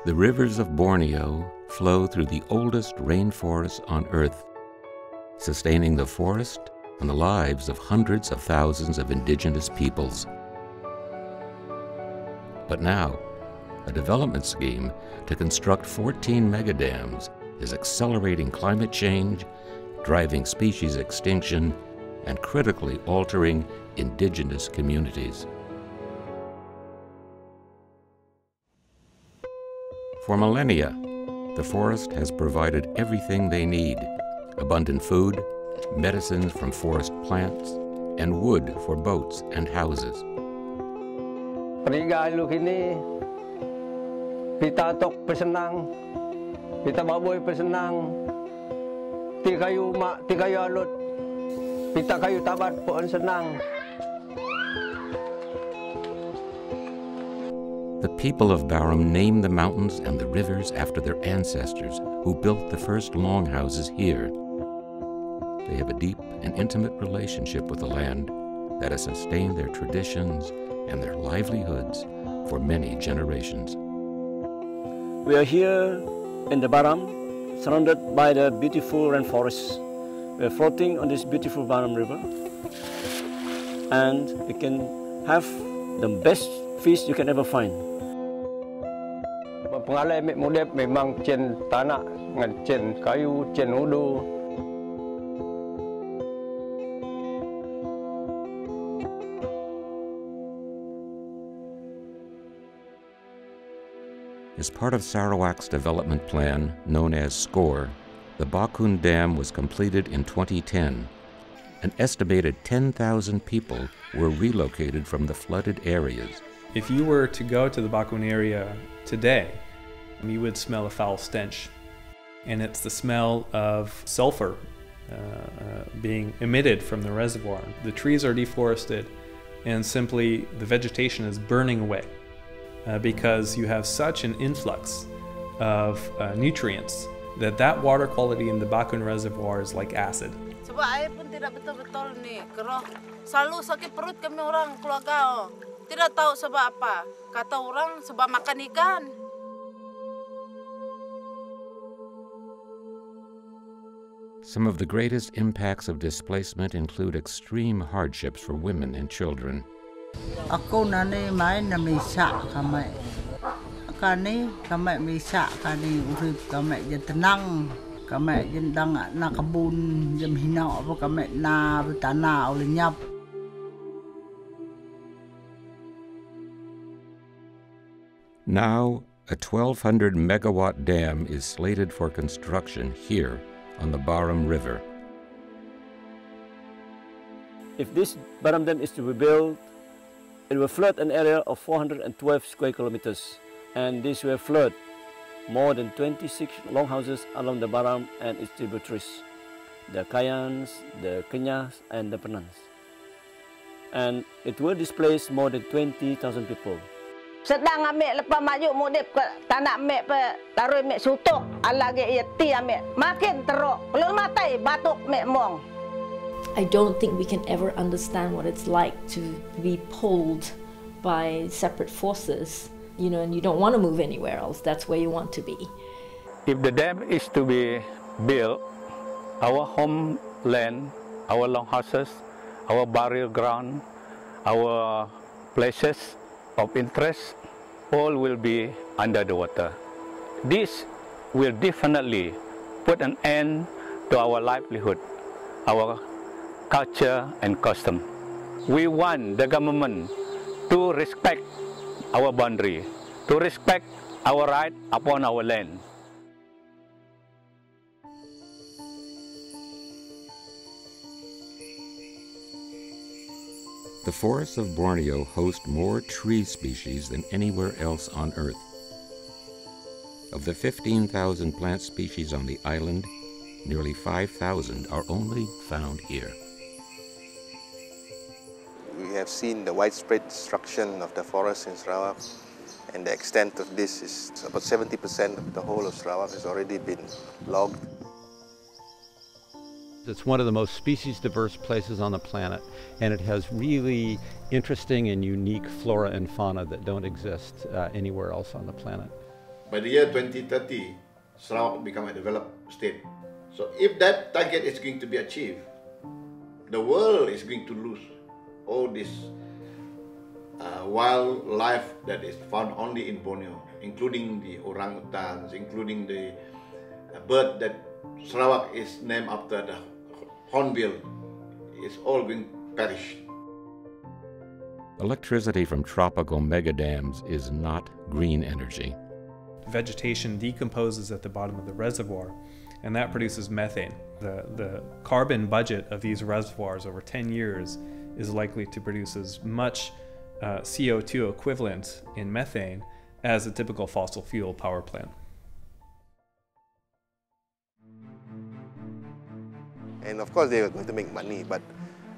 The rivers of Borneo flow through the oldest rainforests on Earth, sustaining the forest and the lives of hundreds of thousands of indigenous peoples. But now, a development scheme to construct 14 megadams is accelerating climate change, driving species extinction, and critically altering indigenous communities. For millennia, the forest has provided everything they need: abundant food, medicines from forest plants, and wood for boats and houses. Perigalo kini, pita tok pesenang, pita baboy pesenang, ti kayu alot, pita kayu tabat pohon senang. The people of Barham name the mountains and the rivers after their ancestors who built the first longhouses here. They have a deep and intimate relationship with the land that has sustained their traditions and their livelihoods for many generations. We are here in the Barham, surrounded by the beautiful rainforest. We are floating on this beautiful Barham River, and you can have the best fish you can ever find. Pengalai modep memang cen tanah, dengan cen kayu, cen udu. As part of Sarawak's development plan, known as SCORE, the Bakun Dam was completed in 2010. An estimated 10,000 people were relocated from the flooded areas. If you were to go to the Bakun area today, you would smell a foul stench. And it's the smell of sulfur being emitted from the reservoir. The trees are deforested, and simply the vegetation is burning away. Because you have such an influx of nutrients that water quality in the Bakun Reservoir is like acid. Sebab air pun tidak betul-betul nih, keruh. Selalu sakit perut kami orang keluarga. Tidak tahu sebab apa. Kata orang sebab makan ikan. Some of the greatest impacts of displacement include extreme hardships for women and children. Ako nani main na misa kami. Kani kami misa kani urip kami tenang kami jendang na kabun jam hina apa kami na bertanah ulinyap. Now, a 1,200 megawatt dam is slated for construction here on the Barham River. If this Barham Dam is to be built, it will flood an area of 412 square kilometers, and this will flood more than 26 longhouses along the Barham and its tributaries, the Kayans, the Kenyas, and the Penans. And it will displace more than 20,000 people. Sedang ambil lepas maju modep ke tanah ambil pe taruh ambil sutuk alage ia ti ambil makin teruk belum matai batuk mek mong. I don't think we can ever understand what it's like to be pulled by separate forces, you know, and you don't want to move anywhere else. That's where you want to be. If the dam is to be built, our homeland, our longhouses, our burial ground, our places of interest, all will be under the water. This will definitely put an end to our livelihood, our culture and custom. We want the government to respect our boundary, to respect our right upon our land. The forests of Borneo host more tree species than anywhere else on Earth. Of the 15,000 plant species on the island, nearly 5,000 are only found here. We have seen the widespread destruction of the forests in Sarawak, and the extent of this is about 70% of the whole of Sarawak has already been logged. It's one of the most species diverse places on the planet, and it has really interesting and unique flora and fauna that don't exist anywhere else on the planet. by the year 2030, Sarawak will become a developed state. So if that target is going to be achieved, the world is going to lose all this wildlife that is found only in Borneo, including the orangutans, including the bird that Sarawak is named after, the hornbill, is all going to perish. Electricity from tropical megadams is not green energy. Vegetation decomposes at the bottom of the reservoir, and that produces methane. The carbon budget of these reservoirs over 10 years is likely to produce as much CO2 equivalent in methane as a typical fossil fuel power plant. And of course they are going to make money, but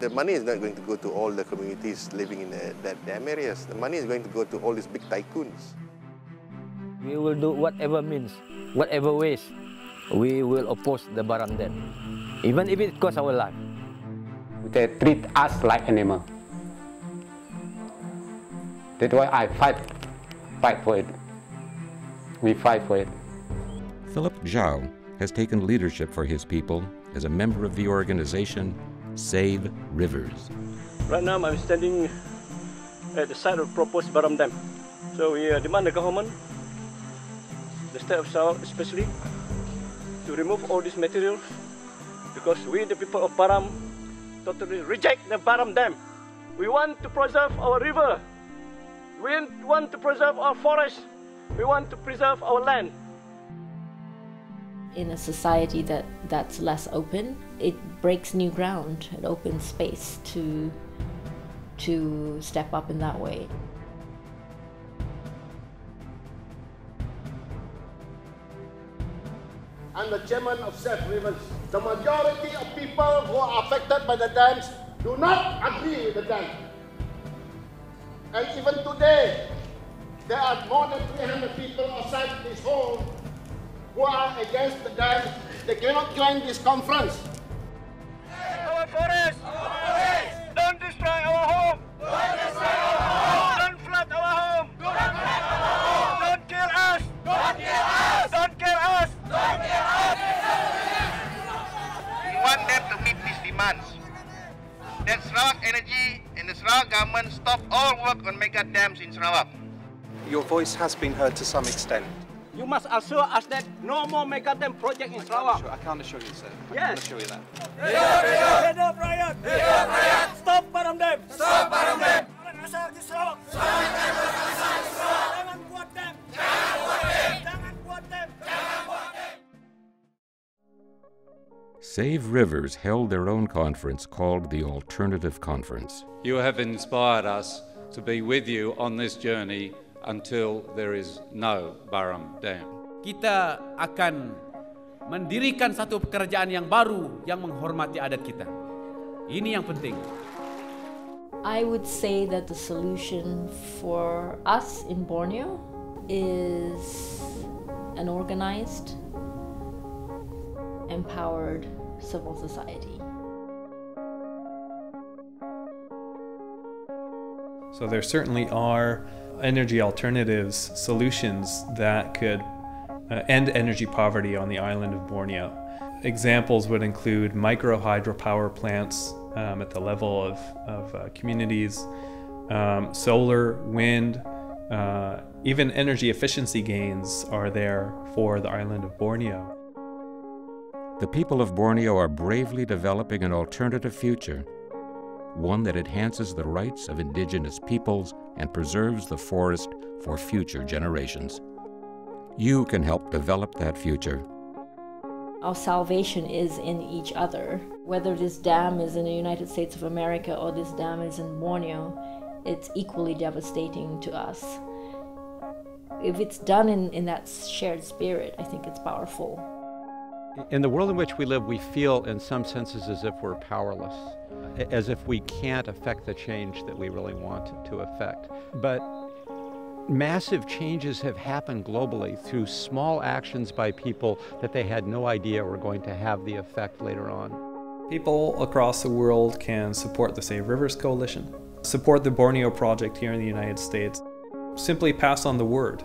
the money is not going to go to all the communities living in that dam areas. The money is going to go to all these big tycoons. We will do whatever means, whatever ways, we will oppose the Baram Dam, even if it costs our life. They treat us like animals. That's why I fight for it. We fight for it. Philip Zhao has taken leadership for his people as a member of the organization Save Rivers. Right now I'm standing at the site of proposed Baram Dam. So we demand the government, the state of Sarawak especially, to remove all these materials, because we, the people of Baram, totally reject the Baram Dam. We want to preserve our river. We want to preserve our forest. We want to preserve our land. In a society that's less open, it breaks new ground. It opens space to step up in that way. I'm the chairman of Save Rivers. The majority of people who are affected by the dams do not agree with the dam. And even today, there are more than 300 people outside this hall who are against the dam. They cannot join this conference. Our forest! Don't destroy our home! Don't destroy our home! Don't flood our home! Don't kill us! Don't kill us! Don't kill us! Don't kill us! We want them to meet these demands. That Sarawak Energy and the Sarawak government stop all work on mega dams in Sarawak. Your voice has been heard to some extent. You must assure us that no more mega dam project in Sarawak. I can't assure you, sir. I Yes. can't assure you that. Head up, riot! Head up, riot! Stop Baram Dam! Stop Baram Dam! Jangan asal di Sarawak! Jangan buat dam! Jangan buat dam! Jangan buat dam! Jangan buat dam! Save Rivers held their own conference called the Alternative Conference. You have inspired us to be with you on this journey until there is no Baram Dam. Kita akan mendirikan satu pekerjaan yang baru yang menghormati adat kita. Ini yang penting. I would say that the solution for us in Borneo is an organized, empowered civil society. So there certainly are energy alternatives, solutions that could end energy poverty on the island of Borneo. Examples would include micro hydropower plants at the level of communities, solar, wind, even energy efficiency gains are there for the island of Borneo. The people of Borneo are bravely developing an alternative future, one that enhances the rights of indigenous peoples and preserves the forest for future generations. You can help develop that future. Our salvation is in each other. Whether this dam is in the United States of America or this dam is in Borneo, it's equally devastating to us. If it's done in that shared spirit, I think it's powerful. In the world in which we live, we feel in some senses as if we're powerless, as if we can't affect the change that we really want to affect. But massive changes have happened globally through small actions by people that they had no idea were going to have the effect later on. People across the world can support the Save Rivers Coalition, support the Borneo Project here in the United States. Simply pass on the word.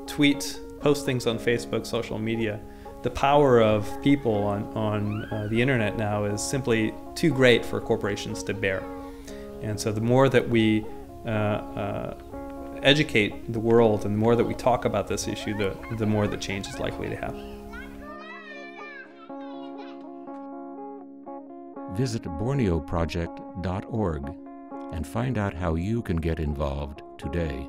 tweet, post things on Facebook, social media. The power of people on the internet now is simply too great for corporations to bear. And so the more that we educate the world and the more that we talk about this issue, the more that change is likely to happen. Visit borneoproject.org and find out how you can get involved today.